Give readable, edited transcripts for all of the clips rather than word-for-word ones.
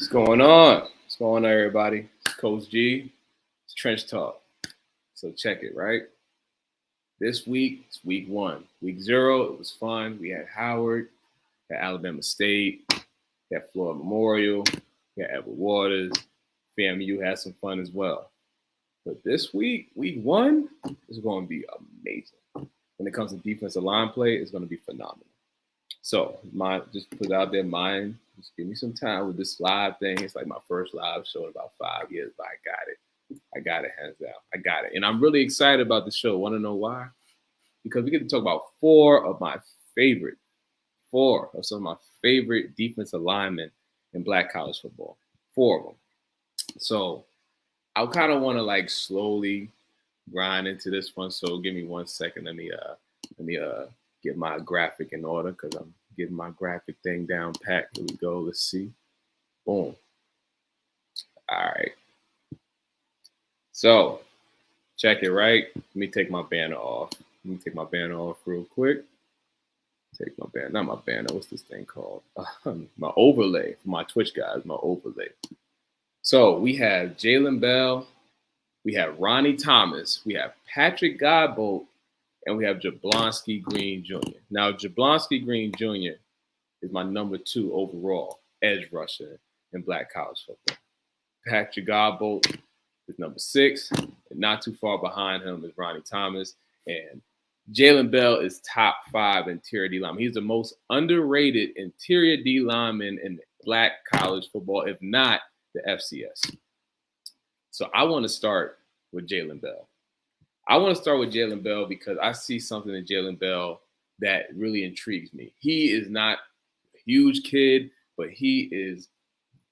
What's going on? What's going on, everybody? It's Coach G. It's Trench Talk. So check it, right? This week, it's week 1. Week 0, it was fun. We had Howard, we had Alabama State, we had Florida Memorial, we had Edward Waters. FAMU had some fun as well. But this week, week 1, is going to be amazing. When it comes to defensive line play, it's going to be phenomenal. So, just put it out there, just give me some time with this live thing. It's like my first live show in about 5 years, but I got it. I got it, hands down. I got it. And I'm really excited about the show. Want to know why? Because we get to talk about 4 of some of my favorite defensive linemen in Black college football. 4 of them. So I kind of want to slowly grind into this one. So give me 1 second. Let me get my graphic in order because I'm getting my graphic thing down pat. Here we go. Let's see. Boom. All right. So check it, right? Let me take my banner off. Real quick. Take my banner. Not my banner. What's this thing called? My overlay. For my Twitch guys, my overlay. So we have Jalen Bell. We have Ronnie Thomas. We have Patrick Godbolt. And we have Jeblonski Green Jr. Now, Jeblonski Green Jr. is my number 2 overall edge rusher in Black college football. Patrick Godbolt is number 6. And not too far behind him is Ronnie Thomas. And Jalen Bell is top 5 interior D lineman. He's the most underrated interior D lineman in Black college football, if not the FCS. So I want to start with Jalen Bell. I want to start with Jalen Bell because I see something in Jalen Bell that really intrigues me. He is not a huge kid, but he is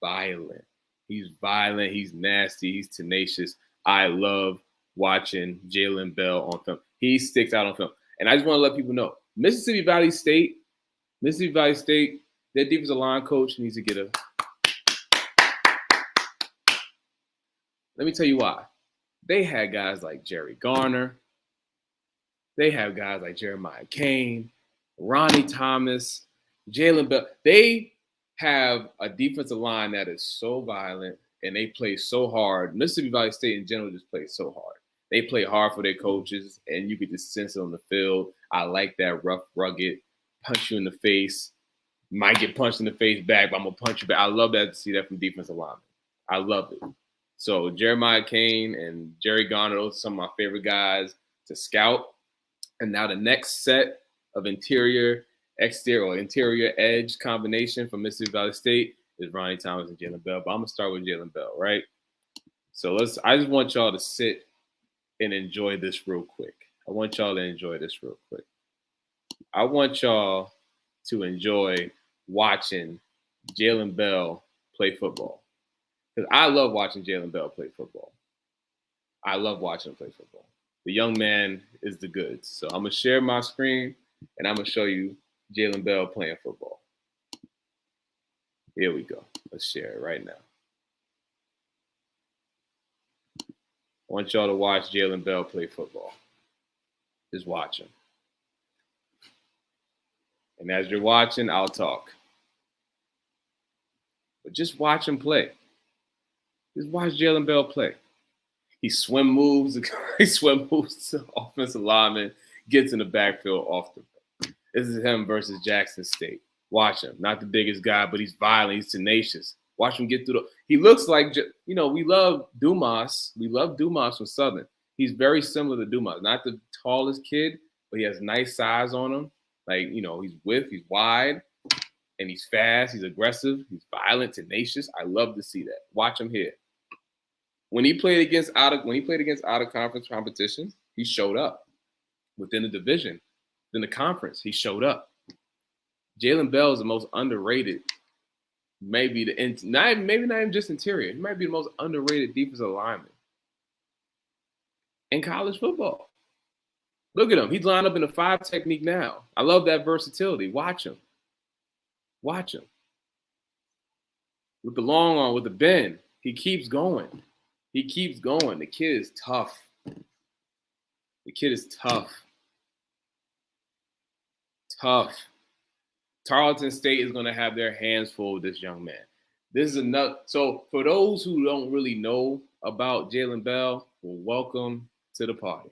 violent. He's violent. He's nasty. He's tenacious. I love watching Jalen Bell on film. He sticks out on film. And I just want to let people know, Mississippi Valley State, their defensive line coach needs to get a... Let me tell you why. They had guys like Jerry Garner. They have guys like Jeremiah Kane, Ronnie Thomas, Jalen Bell. They have a defensive line that is so violent and they play so hard. Mississippi Valley State in general just plays so hard. They play hard for their coaches, and you could just sense it on the field. I like that rough, rugged, punch you in the face. Might get punched in the face back, but I'm going to punch you back. I love that to see that from defensive linemen. I love it. So Jeremiah Kane and Jerry Garner, those are some of my favorite guys to scout. And now the next set of interior edge combination from Mississippi Valley State is Ronnie Thomas and Jalen Bell. But I'm going to start with Jalen Bell, right? So I just want y'all to sit and enjoy this real quick. I want y'all to enjoy watching Jalen Bell play football. Because I love watching Jalen Bell play football. I love watching him play football. The young man is the goods. So I'm going to share my screen, and I'm going to show you Jalen Bell playing football. Here we go. Let's share it right now. I want y'all to watch Jalen Bell play football. Just watch him. And as you're watching, I'll talk. But just watch him play. Just watch Jalen Bell play. He swim moves to the offensive lineman, gets in the backfield off the break. This is him versus Jackson State. Watch him. Not the biggest guy, but he's violent. He's tenacious. Watch him get through he looks like, we love Dumas. We love Dumas from Southern. He's very similar to Dumas. Not the tallest kid, but he has nice size on him. He's wide. And he's fast. He's aggressive. He's violent, tenacious. I love to see that. Watch him here. When he played against out of conference competition, he showed up within the division, in the conference. He showed up. Jalen Bell is the most underrated, not even just interior. He might be the most underrated defensive lineman in college football. Look at him. He's lined up in a 5 technique now. I love that versatility. Watch him. With the long arm, with the bend, he keeps going. The kid is tough. Tarleton State is going to have their hands full with this young man. This is enough. So for those who don't really know about Jalen Bell, well, welcome to the party.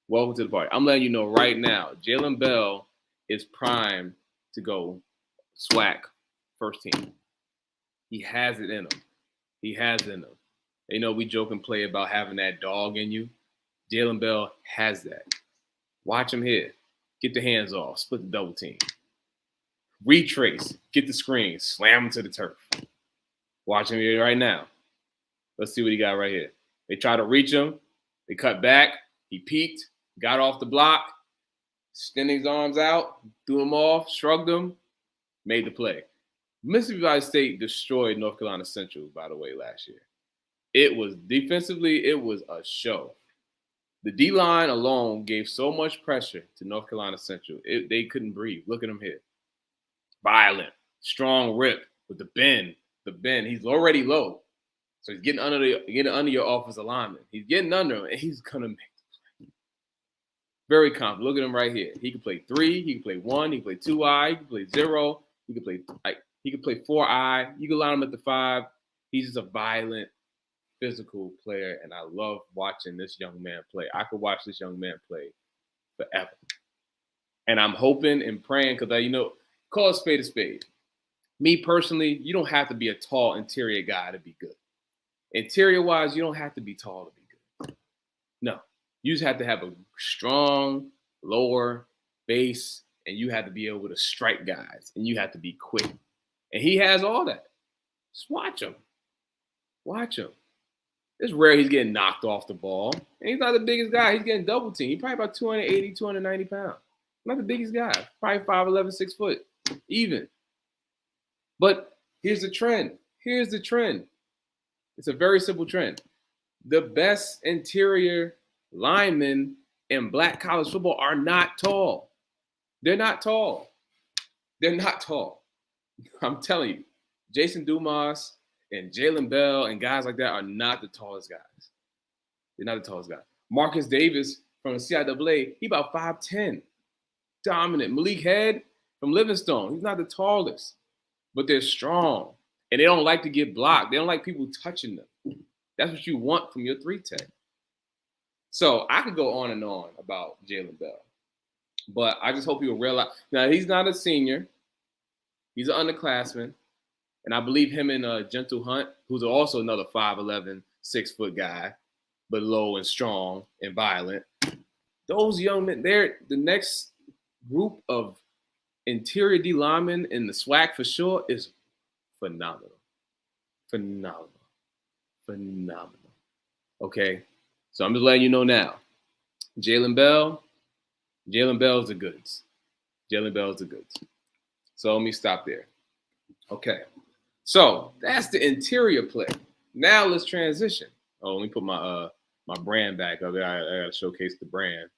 Welcome to the party. I'm letting you know right now, Jalen Bell is primed to go SWAC first team. He has it in him. He has it in him. You know, we joke and play about having that dog in you. Jalen Bell has that. Watch him here. Get the hands off. Split the double team. Retrace. Get the screen. Slam him to the turf. Watch him here right now. Let's see what he got right here. They try to reach him. They cut back. He peeked. Got off the block. Extended his arms out. Threw him off. Shrugged him. Made the play. Mississippi Valley State destroyed North Carolina Central, by the way, last year. It was defensively, it was a show. The D-line alone gave so much pressure to North Carolina Central. They couldn't breathe. Look at him here. Violent, strong rip with the bend. The bend. He's already low. So he's getting under your offensive lineman. He's getting under him, and he's going to make the play. Very confident. Look at him right here. He can play 3. He can play 1. He can play 2-eye. He can play 0. He can play 4-eye. You can line him at the 5. He's just a violent, physical player, and I love watching this young man play. I could watch this young man play forever. And I'm hoping and praying because, call a spade a spade. Me personally, you don't have to be a tall interior guy to be good. Interior-wise, you don't have to be tall to be good. No. You just have to have a strong lower base, and you have to be able to strike guys, and you have to be quick. And he has all that. Just watch him. Watch him. It's rare he's getting knocked off the ball. And he's not the biggest guy. He's getting double teamed. He's probably about 280, 290 pounds. Not the biggest guy. Probably 5'11", 6 foot. Even. But here's the trend. Here's the trend. It's a very simple trend. The best interior linemen in black college football are not tall. They're not tall. They're not tall. I'm telling you. Jason Dumas and Jalen Bell and guys like that are not the tallest guys. They're not the tallest guys. Marcus Davis from the CIAA, he about 5'10". Dominant. Malik Head from Livingstone, he's not the tallest. But they're strong. And they don't like to get blocked. They don't like people touching them. That's what you want from your 3-tech. So I could go on and on about Jalen Bell. But I just hope you'll realize. Now, he's not a senior. He's an underclassman. And I believe him and Gentle Hunt, who's also another 5'11", 6 foot guy, but low and strong and violent. Those young men, they're the next group of interior D linemen in the SWAC for sure is phenomenal. Phenomenal. Phenomenal. Okay? So I'm just letting you know now. Jalen Bell's the goods. Jalen Bell's the goods. So let me stop there. Okay. So that's the interior play. Now let's transition. Oh, let me put my brand back up there. I gotta showcase the brand.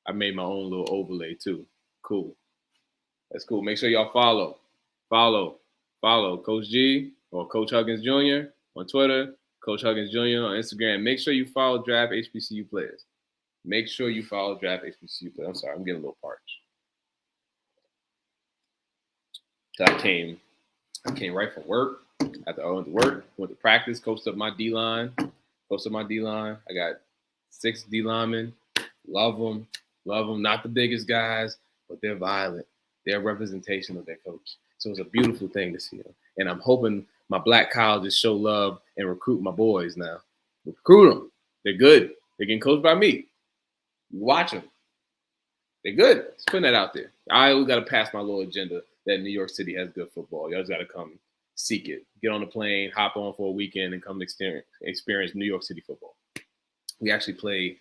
I made my own little overlay too. Cool. That's cool. Make sure y'all follow Coach G or Coach Huggins Jr. on Twitter, Coach Huggins Jr. on Instagram. Make sure you follow Draft HBCU players. Make sure you follow Draft HBCU players. I'm sorry, I'm getting a little parched. So I came right from work. After I went to work, went to practice, coached up my D-line. I got 6 D linemen. Love them. Not the biggest guys, but they're violent. They're a representation of their coach. So it's a beautiful thing to see them. And I'm hoping my black colleges show love and recruit my boys now. Recruit them. They're good. They're getting coached by me. You watch them. They're good. Just putting that out there. I always got to pass my little agenda that New York City has good football. Y'all just got to come seek it. Get on the plane, hop on for a weekend, and come experience New York City football. We actually play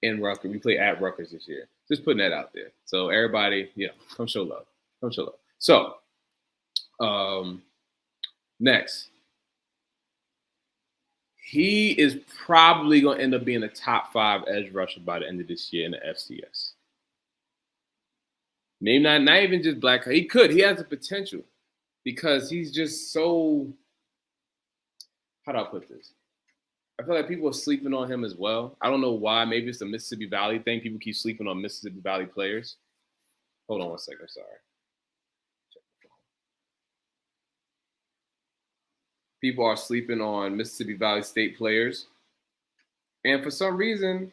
in Rutgers. We play at Rutgers this year. Just putting that out there. So everybody, come show love. Come show love. So next. He is probably going to end up being a top 5 edge rusher by the end of this year in the FCS. Maybe not even just black. He could. He has the potential because he's just so, how do I put this? I feel like people are sleeping on him as well. I don't know why. Maybe it's the Mississippi Valley thing. People keep sleeping on Mississippi Valley players. Hold on one second. Sorry. People are sleeping on Mississippi Valley State players. And for some reason,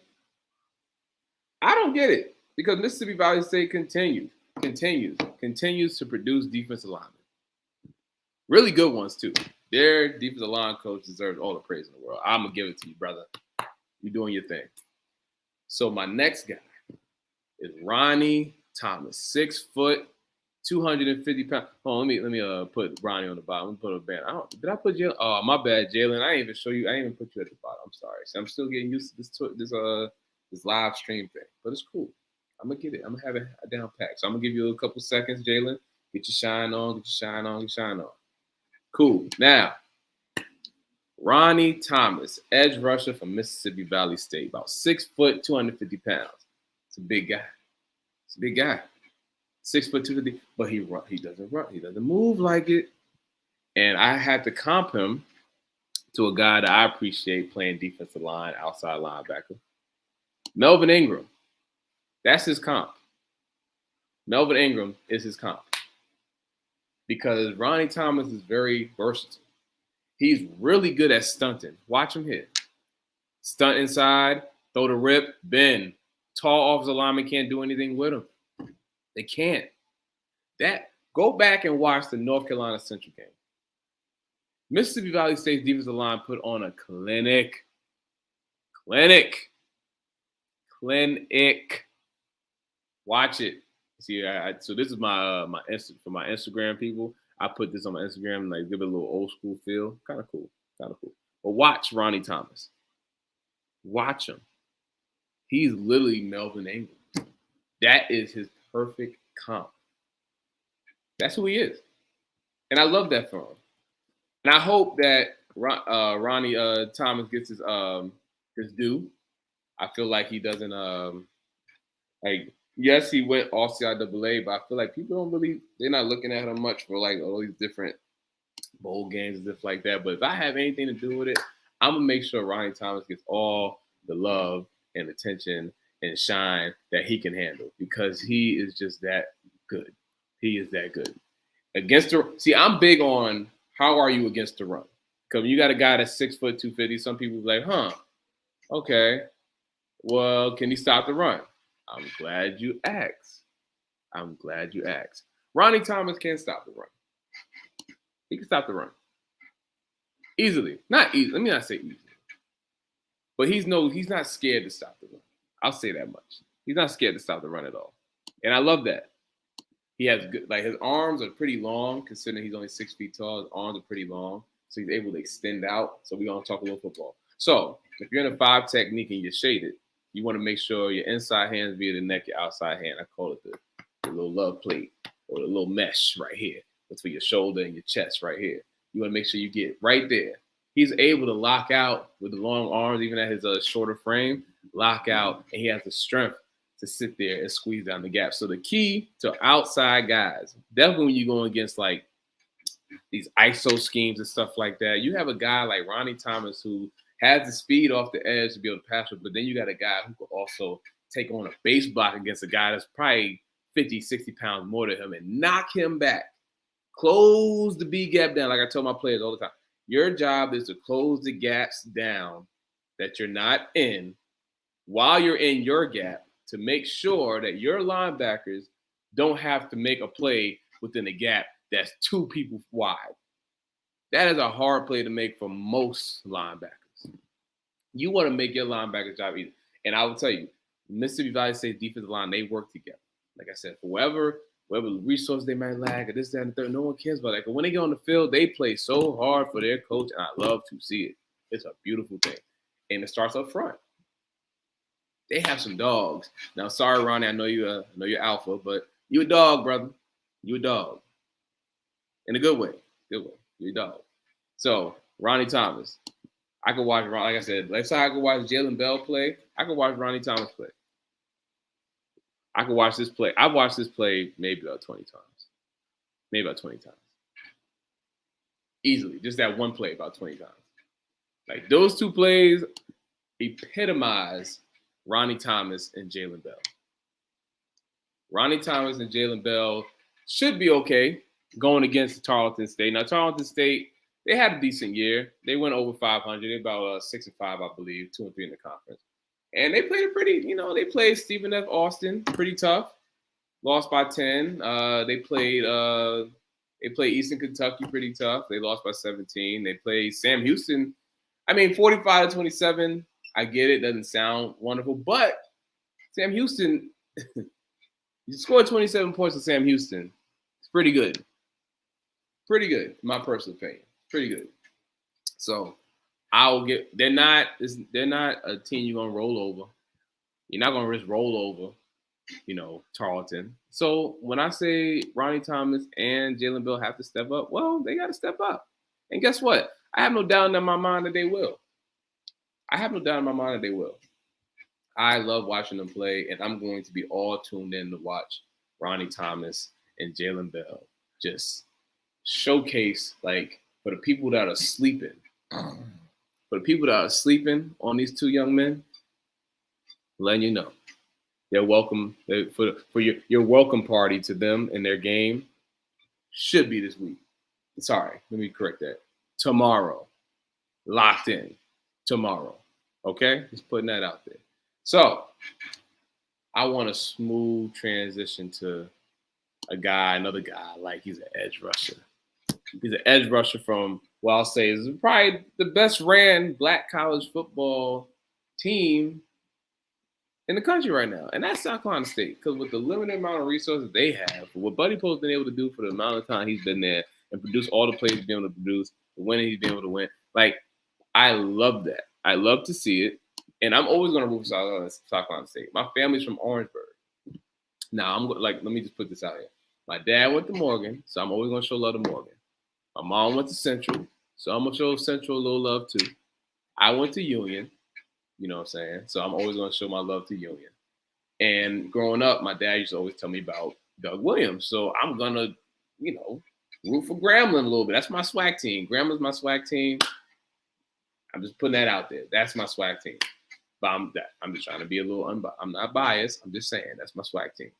I don't get it. Because Mississippi Valley State continues to produce defensive linemen. Really good ones, too. Their defensive line coach deserves all the praise in the world. I'm going to give it to you, brother. You're doing your thing. So my next guy is Ronnie Thomas, 6 foot, 250 pounds. Oh, let me put Ronnie on the bottom. Let me put a band. Did I put Jalen? Oh, my bad, Jalen. I didn't even show you. I didn't even put you at the bottom. I'm sorry. So I'm still getting used to this live stream thing, but it's cool. I'm gonna get it. I'm gonna have it down packed. So I'm gonna give you a couple seconds, Jalen. Get your shine on. Get your shine on. Get your shine on. Cool. Now, Ronnie Thomas, edge rusher from Mississippi Valley State, about 6 foot, 250 pounds. It's a big guy. 6 foot 250, but he doesn't run. He doesn't move like it. And I had to comp him to a guy that I appreciate playing defensive line, outside linebacker. Melvin Ingram. That's his comp. Melvin Ingram is his comp. Because Ronnie Thomas is very versatile. He's really good at stunting. Watch him hit. Stunt inside, throw the rip, bend. Tall offensive linemen can't do anything with him. They can't. Go back and watch the North Carolina Central game. Mississippi Valley State's defensive line put on a clinic. Watch it. See, so this is my for my Instagram people. I put this on my Instagram, like give it a little old school feel. Kind of cool. But watch Ronnie Thomas. Watch him. He's literally Melvin Ingram. That is his perfect comp. That's who he is. And I love that for him. And I hope that Ronnie Thomas gets his due. I feel like he doesn't yes, he went all CIAA, but I feel like people they're not looking at him much for like all these different bowl games and stuff like that. But if I have anything to do with it, I'm gonna make sure Ronnie Thomas gets all the love and attention and shine that he can handle, because he is just that good. He is that good. I'm big on how are you against the run? Because you got a guy that's 6 foot 250, some people be like, okay, well, can he stop the run? I'm glad you asked. Ronnie Thomas can stop the run. He can stop the run. Easily. Not easy. Let me not say easily. But he's not scared to stop the run. I'll say that much. He's not scared to stop the run at all. And I love that. He has good, like his arms are pretty long, considering he's only 6 feet tall. His arms are pretty long. So he's able to extend out. So we're going to talk a little football. So if you're in a 5 technique and you're shaded, you want to make sure your inside hand's via the neck, your outside hand. I call it the little love plate or the little mesh right here. That's for your shoulder and your chest right here. You want to make sure you get right there. He's able to lock out with the long arms, even at his shorter frame, lock out, and he has the strength to sit there and squeeze down the gap. So the key to outside guys, definitely when you're going against like these ISO schemes and stuff like that, you have a guy like Ronnie Thomas who has the speed off the edge to be able to pass it, but then you got a guy who could also take on a base block against a guy that's probably 50, 60 pounds more than him and knock him back. Close the B gap down. Like I tell my players all the time, your job is to close the gaps down that you're not in while you're in your gap to make sure that your linebackers don't have to make a play within a gap that's 2 people wide. That is a hard play to make for most linebackers. You want to make your linebacker job easy. And I will tell you, Mississippi Valley State defensive line, they work together. Like I said, for whatever resources they might lack, or this, that, and the third, no one cares about that. But when they get on the field, they play so hard for their coach, and I love to see it. It's a beautiful thing. And it starts up front. They have some dogs. Now, sorry, Ronnie, I know you're alpha, but you a dog, brother. You a dog. In a good way. Good way. You're a dog. So, Ronnie Thomas. I could watch, like I said, let's say I could watch Jalen Bell play. I could watch Ronnie Thomas play. I could watch this play. I've watched this play maybe about 20 times. Easily. Just that one play about 20 times. Like those 2 plays epitomize Ronnie Thomas and Jalen Bell. Ronnie Thomas and Jalen Bell should be okay going against Tarleton State. Now, Tarleton State, They had a decent year. They went over 500. They're about 6-5, I believe, 2-3 in the conference. And they played they played Stephen F. Austin pretty tough. Lost by 10. They played Eastern Kentucky pretty tough. They lost by 17. They played Sam Houston. I mean, 45-27. I get it. Doesn't sound wonderful, but Sam Houston, you scored 27 points with Sam Houston. It's pretty good. Pretty good, in my personal opinion. Pretty good. So they're not a team you're gonna roll over. You're not gonna risk roll over, Tarleton. So when I say Ronnie Thomas and Jalen Bill have to step up, well, they got to step up. And guess what? I have no doubt in my mind that they will. I love watching them play, and I'm going to be all tuned in to watch Ronnie Thomas and Jalen Bell just showcase, like, for the people that are sleeping. For the people that are sleeping on these two young men, letting you know. They're welcome for your welcome party to them and their game should be this week. Sorry, let me correct that. Tomorrow. Locked in. Tomorrow. Okay? Just putting that out there. So, I want a smooth transition to another guy, like he's an edge rusher. He's an edge rusher from, well, I'll say, is probably the best ran black college football team in the country right now, and that's South Carolina State. Because with the limited amount of resources they have, what Buddy Poe's been able to do for the amount of time he's been there and produce all the plays he's been able to produce, the winning he's been able to win, like, I love that. I love to see it, and I'm always going to root for South Carolina State. My family's from Orangeburg. Now, let me just put this out here. My dad went to Morgan, so I'm always going to show love to Morgan. My mom went to Central, so I'm going to show Central a little love too. I went to Union. You know what I'm saying? So I'm always going to show my love to Union. And growing up, my dad used to always tell me about Doug Williams. So I'm going to, root for Grambling a little bit. That's my swag team. Grambling's my swag team. I'm just putting that out there. That's my swag team. But I'm just trying to be a little unbiased. I'm not biased. I'm just saying that's my swag team.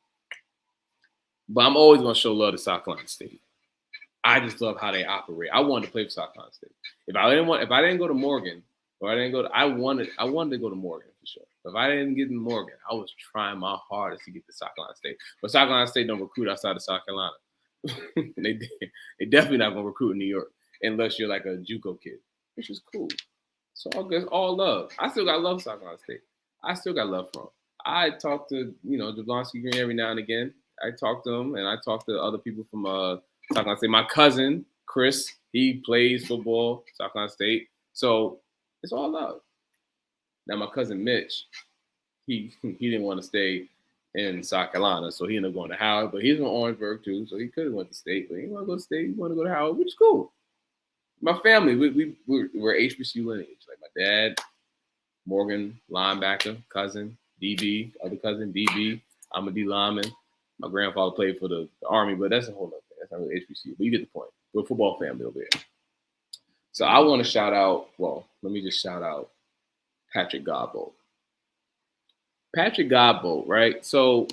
But I'm always going to show love to South Carolina State. I just love how they operate. I wanted to play for South Carolina State. If I didn't go to Morgan, I wanted to go to Morgan for sure. If I didn't get in Morgan, I was trying my hardest to get to South Carolina State. But South Carolina State don't recruit outside of South Carolina. They definitely not gonna recruit in New York unless you're like a JUCO kid, which is cool. So all love. I still got love for South Carolina State. I still got love for them. I talk to Jeblonski Green every now and again. I talk to him, and I talk to other people from South Carolina State. My cousin Chris, he plays football, South Carolina State. So it's all love. Now my cousin Mitch, he didn't want to stay in South Carolina, so he ended up going to Howard. But he's from Orangeburg too, so he could have went to State, but he didn't want to go to State. He wanted to go to Howard, which is cool. My family, we're HBCU lineage. Like my dad, Morgan, linebacker, cousin, DB, other cousin, DB. I'm a D lineman. My grandfather played for the Army, but that's a whole other thing. That's not really HBCU, but you get the point. We're a football family over here. So I want to shout out, let me just shout out Patrick Godbolt. Patrick Godbolt, right? So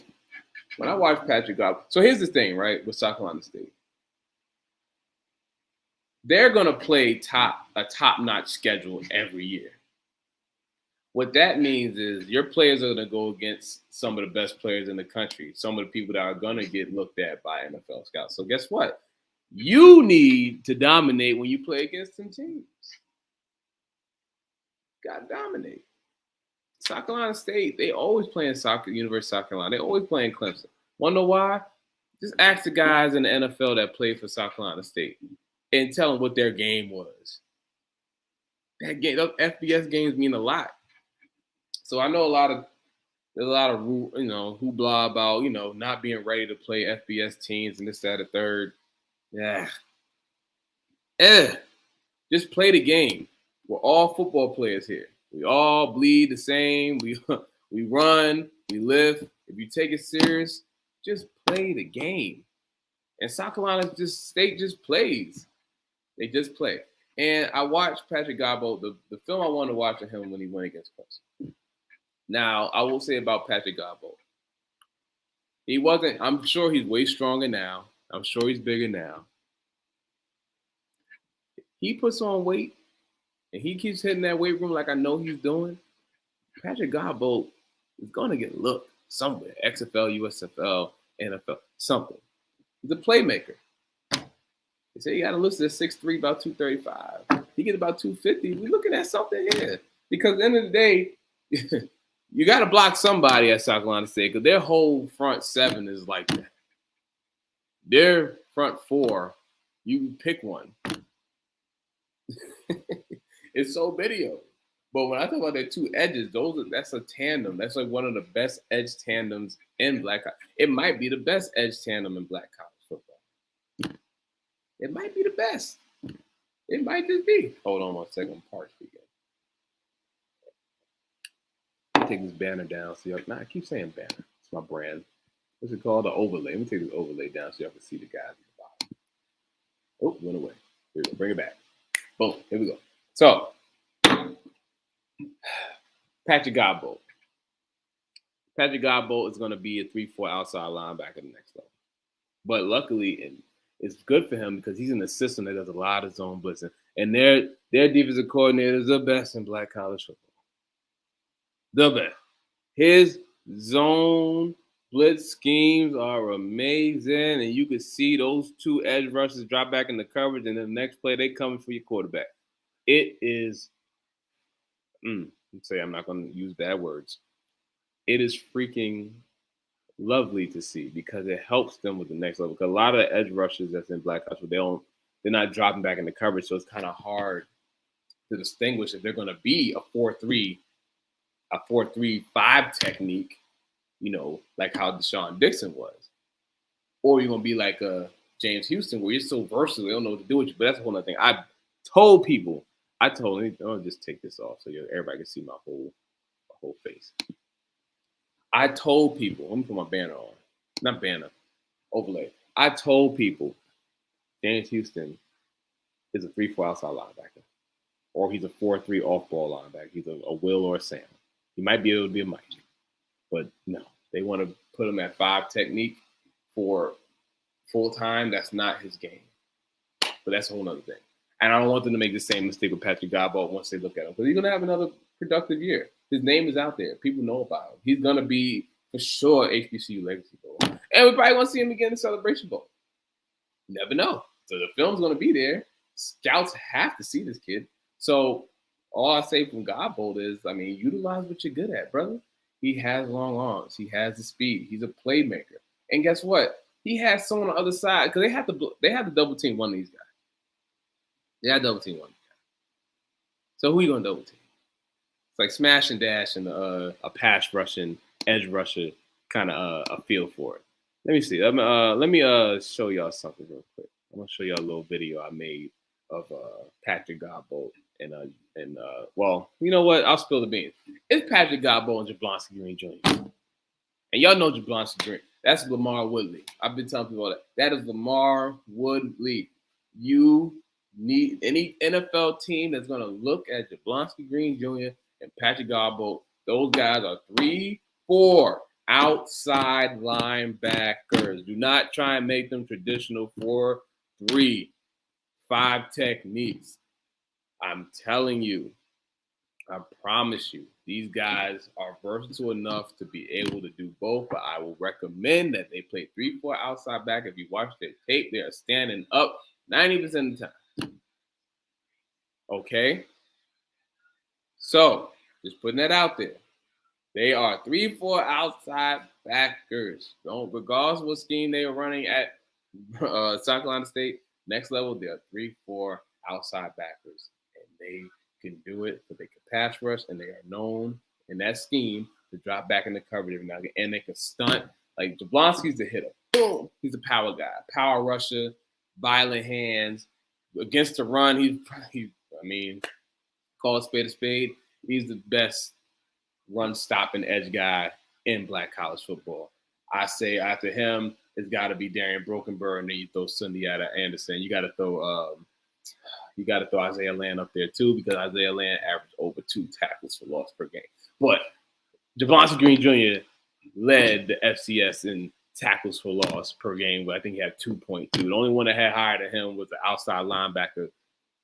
when I watch Patrick Godbolt, so here's the thing, right, with South Carolina State. They're going to play a top-notch schedule every year. What that means is your players are going to go against some of the best players in the country, some of the people that are going to get looked at by NFL scouts. So guess what? You need to dominate when you play against some teams. Got to dominate. South Carolina State, they always play in University of South Carolina. They always play in Clemson. Want to know why? Just ask the guys in the NFL that played for South Carolina State and tell them what their game was. That game, those FBS games mean a lot. So I know there's a lot of hoopla about not being ready to play FBS teams and this, that, and third. Yeah. Just play the game. We're all football players here. We all bleed the same. We run, we lift. If you take it serious, just play the game. And South Carolina State just plays. They just play. And I watched Patrick Godbolt, the film I wanted to watch of him when he went against Clemson. Now, I will say about Patrick Godbolt. I'm sure he's way stronger now. I'm sure he's bigger now. he puts on weight and he keeps hitting that weight room like I know he's doing, Patrick Godbolt is going to get looked somewhere. XFL, USFL, NFL, something. He's a playmaker. They say you got to listen to 6'3", about 235. He get about 250. We're looking at something here. Because at the end of the day, you got to block somebody at South Carolina State because their whole front seven is like that. Their front four, you pick one. It's so video. But when I talk about their two edges, that's a tandem. That's like one of the best edge tandems in black college. It might be the best edge tandem in black college football. It might be the best. It might just be. Hold on one second. I'm parched again. Take this banner down so y'all. Nah, I keep saying banner. It's my brand. What's it called? The overlay. Let me take this overlay down so y'all can see the guys at the bottom. Oh, went away. Here we go. Bring it back. Boom. Here we go. So, Patrick Godbolt. Patrick Godbolt is going to be a 3-4 outside linebacker the next level. But luckily, and it's good for him because he's in a system that does a lot of zone blitzing. And their defensive coordinator is the best in black college football. The best. His zone blitz schemes are amazing. And you can see those two edge rushers drop back in the coverage. And then the next play, they coming for your quarterback. It is, I'm not going to use bad words. It is freaking lovely to see because it helps them with the next level. Because a lot of the edge rushers that's in black college, they're not dropping back in the coverage. So it's kind of hard to distinguish if they're going to be a 4-3, a 4-3-5 technique, like how Deshaun Dixon was. Or you're going to be like James Houston where you're so versatile, they don't know what to do with you. But that's a whole other thing. I told them, I'll just take this off so everybody can see my whole face. I told people, let me put my banner on. Not banner, overlay. I told people James Houston is a 3-4 outside linebacker. Or he's a 4-3 off-ball linebacker. He's a Will or a Sam. He might be able to be a Mike. But no, they want to put him at 5 technique for full-time. That's not his game. But that's a whole other thing. And I don't want them to make the same mistake with Patrick Godbolt once they look at him. Because he's going to have another productive year. His name is out there. People know about him. He's going to be, for sure, HBCU Legacy Bowl. And we probably want to see him again in the Celebration Bowl. You never know. So the film's going to be there. Scouts have to see this kid. So all I say from Godbolt is, utilize what you're good at, brother. He has long arms. He has the speed. He's a playmaker. And guess what? He has someone on the other side because they have to double team one of these guys. They had double team one guy. So who are you going to double team? It's like smash and dash and a pass rushing, edge rusher kind of a feel for it. Let me see. Let me show y'all something real quick. I'm going to show y'all a little video I made of Patrick Godbolt and well, you know what? I'll spill the beans. It's Patrick Godbolt and Jeblonski Green Jr. And y'all know Jeblonski Green. That's Lamar Woodley. I've been telling people that. That is Lamar Woodley. You need any NFL team that's going to look at Jeblonski Green Jr. and Patrick Godbolt. Those guys are 3-4 outside linebackers. Do not try and make them traditional 4-3-5 techniques. I'm telling you, I promise you, these guys are versatile enough to be able to do both, but I will recommend that they play 3-4 outside back. If you watch their tape, they are standing up 90% of the time. Okay? So, just putting that out there. They are 3-4 outside backers. Regardless of what scheme they are running at South Carolina State, next level, they are 3-4 outside backers. And they can do it, but they can pass rush, and they are known in that scheme to drop back in the coverage every now and then. And they can stunt. Like, Jeblonski's the hitter. Boom! He's a power guy, power rusher, violent hands. Against the run, call a spade. He's the best run-stopping edge guy in black college football. I say after him, it's got to be Darian Brokenberg, and then you throw Sundiata Anderson. You got to throw Isaiah Land up there too, because Isaiah Land averaged over 2 tackles for loss per game. But Jeblonski Green Jr. led the FCS in tackles for loss per game, but I think he had 2.2. The only one that had higher than him was the outside linebacker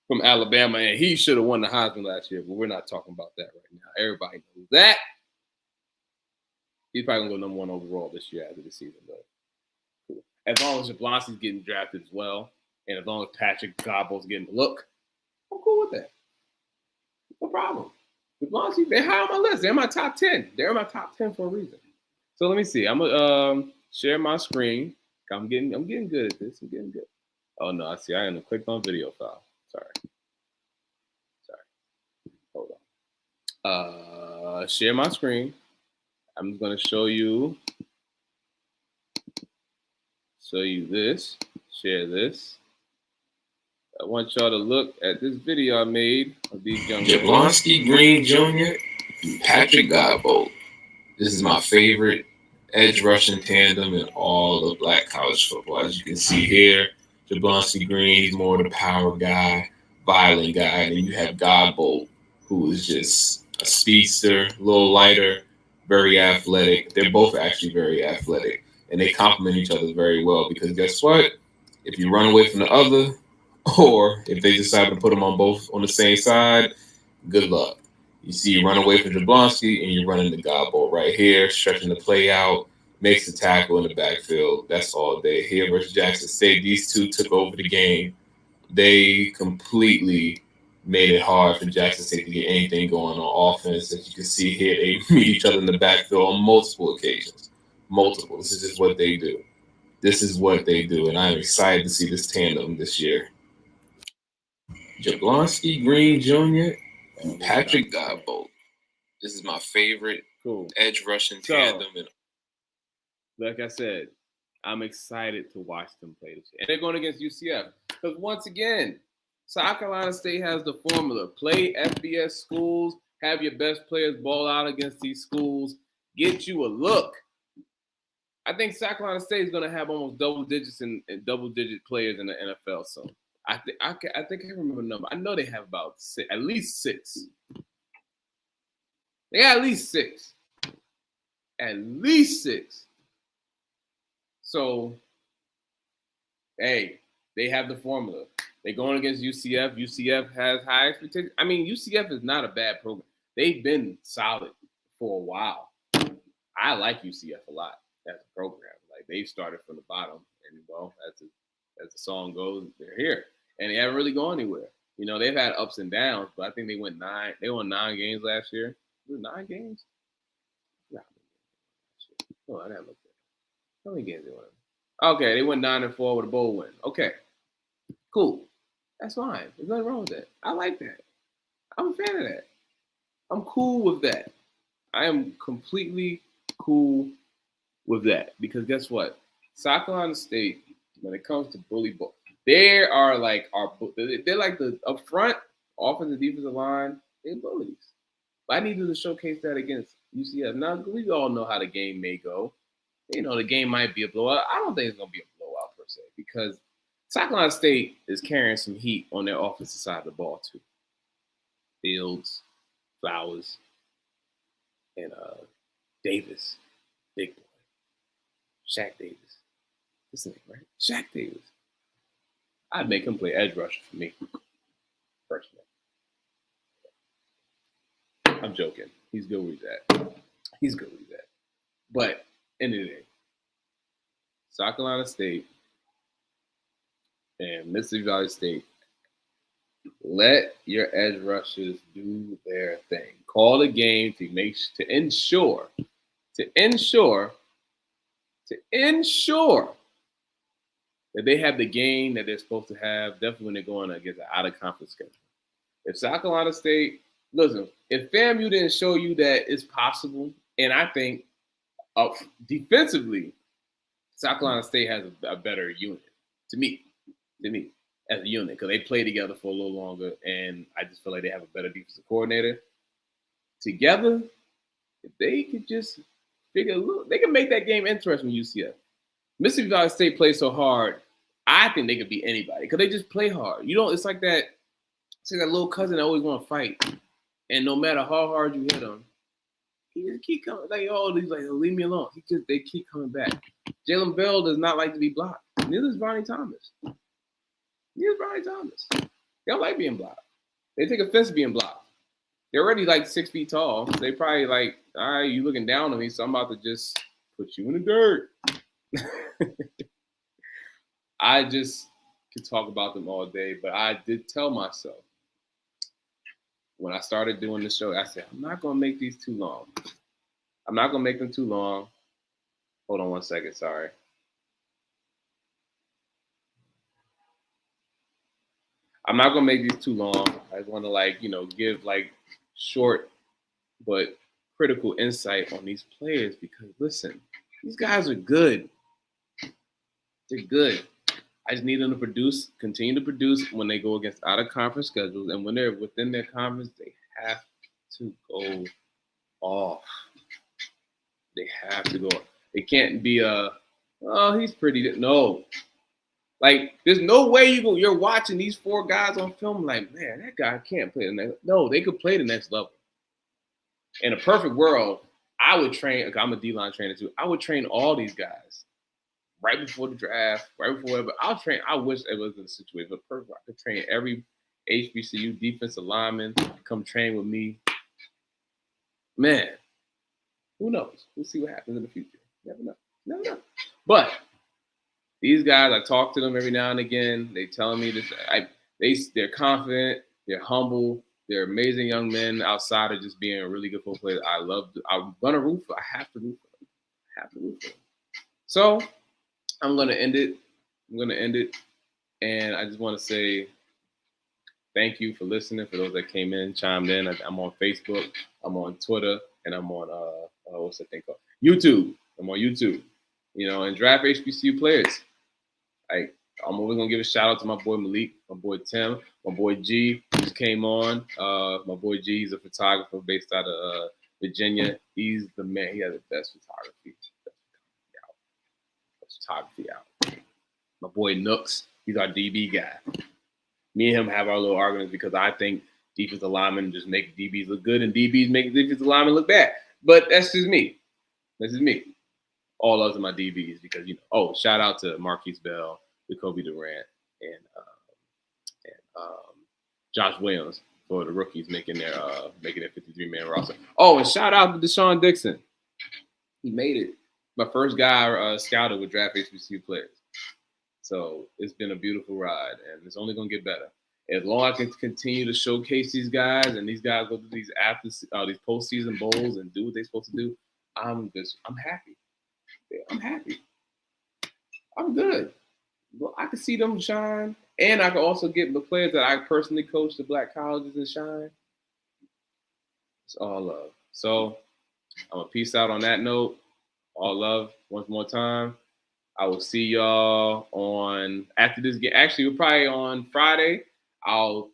from Alabama, and he should have won the Heisman last year, but we're not talking about that right now. Everybody knows that. He's probably going to go number 1 overall this year after the season, though. Cool. As long as Jeblonski's getting drafted as well, and as long as Patrick Godbolt's getting the look, I'm cool with that. No problem. Jeblonski, they're high on my list. They're in my top 10. They're in my top 10 for a reason. So let me see. I'm gonna share my screen. I'm getting good at this. I'm getting good. Oh no, I see. I haven't clicked on video file. Sorry. Hold on. Share my screen. I'm just gonna show you this. Share this. I want y'all to look at this video I made of these young Jeblonski, Green Jr., and Patrick Godbolt. This is my favorite edge rushing tandem in all of black college football. As you can see here, Jeblonski Green, he's more the power guy, violent guy. And then you have Godbolt, who is just a speedster, a little lighter, very athletic. They're both actually very athletic. And they complement each other very well because guess what? If you run away from the other, or if they decide to put them on both on the same side, good luck. You see, you run away from Jeblonski and you run into Godbolt right here, stretching the play out, makes the tackle in the backfield. That's all day. Here versus Jackson State, these two took over the game. They completely made it hard for Jackson State to get anything going on offense. As you can see here, they meet each other in the backfield on multiple occasions. Multiple. This is just what they do. This is what they do, and I'm excited to see this tandem this year. Jeblonski, Green Jr., and Patrick Godbolt. This is my favorite edge rushing tandem. Like I said, I'm excited to watch them play this year. And they're going against UCF. Because once again, South Carolina State has the formula. Play FBS schools, have your best players ball out against these schools, get you a look. I think South Carolina State is going to have almost double digits and double-digit players in the NFL. So I think I remember the number. I know they have about at least six. They got at least six. At least six. So, hey, they have the formula. They're going against UCF. UCF has high expectations. I mean, UCF is not a bad program. They've been solid for a while. I like UCF a lot as a program. Like, they started from the bottom. And, well, as the song goes, they're here. And they haven't really gone anywhere. You know, they've had ups and downs, but I think they won 9 games last year. Was it 9 games? Oh, I gotta look at it. How many games they won? Okay, they went 9-4 with a bowl win. Okay, cool. That's fine. There's nothing wrong with that. I like that. I'm a fan of that. I'm cool with that. I am completely cool with that because guess what? South Carolina State, when it comes to bully ball, they're like the up front, offensive defensive line. They're bullies. But I needed to showcase that against UCF. Now, we all know how the game may go. You know, the game might be a blowout. I don't think it's going to be a blowout per se because South Carolina State is carrying some heat on their offensive side of the ball too. Fields, Flowers, and Davis, big boy. Shaq Davis. That's the name, right? Shaq Davis. I'd make him play edge rusher for me, personally. I'm joking. He's good where he's at. But, end of the day, South Carolina State and Mississippi Valley State, let your edge rushers do their thing. Call the game to ensure that they have the game that they're supposed to have, definitely when they're going against an out-of-conference schedule. If South Carolina State, listen, if FAMU didn't show you that it's possible, and I think defensively, South Carolina State has a better unit, to me, as a unit, because they play together for a little longer, and I just feel like they have a better defensive coordinator. Together, if they could just they can make that game interesting with UCF. Mississippi Valley State plays so hard, I think they could beat anybody because they just play hard. It's like that little cousin that always want to fight. And no matter how hard you hit him, he just keep coming. He's like, leave me alone. They keep coming back. Jalen Bell does not like to be blocked. Neither is Ronnie Thomas. They don't like being blocked. They take offense to being blocked. They're already like 6 feet tall. They probably like, all right, you looking down on me, so I'm about to just put you in the dirt. I just could talk about them all day, but I did tell myself when I started doing the show, I said, I'm not going to make these too long. I'm not going to make them too long. Hold on one second, sorry. I'm not going to make these too long. I just want to give short but critical insight on these players because listen, these guys are good. They're good. I just need them to continue to produce when they go against out-of-conference schedules. And when they're within their conference, they have to go off. They have to go off. It can't be he's pretty. No. Like, there's no way you're watching these 4 guys on film like, man, that guy can't play the next. No, they could play the next level. In a perfect world, I would train, I'm a D-line trainer too, I would train all these guys right before the draft, right before whatever. I wish it was a situation, but perfect. I could train every HBCU defensive lineman, come train with me. Man, who knows? We'll see what happens in the future. Never know. But these guys, I talk to them every now and again. They telling me this. They're confident. They're humble. They're amazing young men outside of just being a really good football player. I'm gonna root for. I have to root for them. So I'm gonna end it. And I just want to say thank you for listening. For those that came in, chimed in. I'm on Facebook. I'm on Twitter, and I'm on what's that thing called? YouTube. I'm on YouTube. And draft HBCU players. I'm always gonna give a shout out to my boy Malik, my boy Tim, my boy G, who just came on. My boy G, he's a photographer based out of Virginia. He's the man. He has the best photography out. My boy Nooks, he's our DB guy. Me and him have our little arguments because I think defensive linemen just make DBs look good and DBs make defensive linemen look bad. But that's just me. All those are my DBs because shout out to Marquise Bell, Jacoby Durant, and Josh Williams for the rookies making their 53-man roster. Oh, and shout out to Deshaun Dixon. He made it. My first guy scouted with draft HBCU players. So it's been a beautiful ride, and it's only going to get better. As long as I can continue to showcase these guys, and these guys go to these these postseason bowls and do what they're supposed to do, I'm happy. I'm happy. I'm good. Well, I can see them shine, and I can also get the players that I personally coach the black colleges and shine. It's all love. So I'm gonna peace out on that note. All love once more time. I will see y'all after this game. Actually, we're probably on Friday. We'll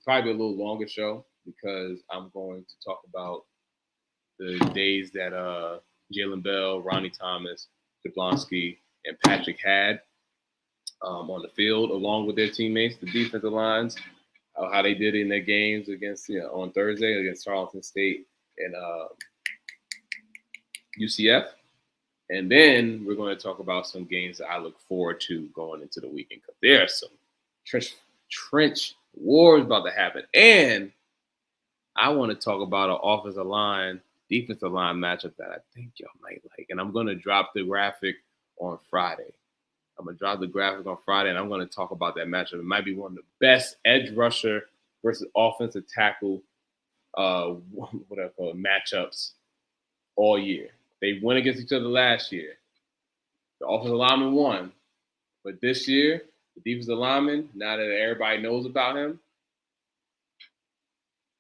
probably be a little longer show because I'm going to talk about the days that Jalen Bell, Ronnie Thomas, Jeblonski, and Patrick had on the field, along with their teammates, the defensive lines, how they did in their games against on Thursday against Tarleton State and UCF. And then we're going to talk about some games that I look forward to going into the weekend because there are some trench wars about to happen. And I want to talk about an defensive line matchup that I think y'all might like. And I'm going to drop the graphic on Friday. And I'm going to talk about that matchup. It might be one of the best edge rusher versus offensive tackle matchups all year. They went against each other last year. The offensive lineman won. But this year, the defensive lineman, now that everybody knows about him,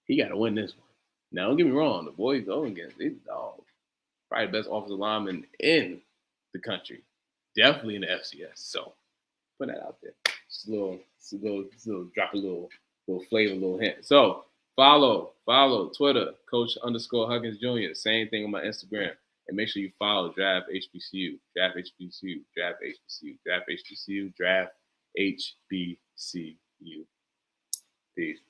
he got to win this one. Now, don't get me wrong. The boys going against these dogs. Probably the best offensive lineman in the country. Definitely in the FCS. So, put that out there. Just a little drop a little flavor, a little hint. So, follow Twitter, Coach_Huggins Jr. Same thing on my Instagram. And make sure you follow Draft HBCU. Peace.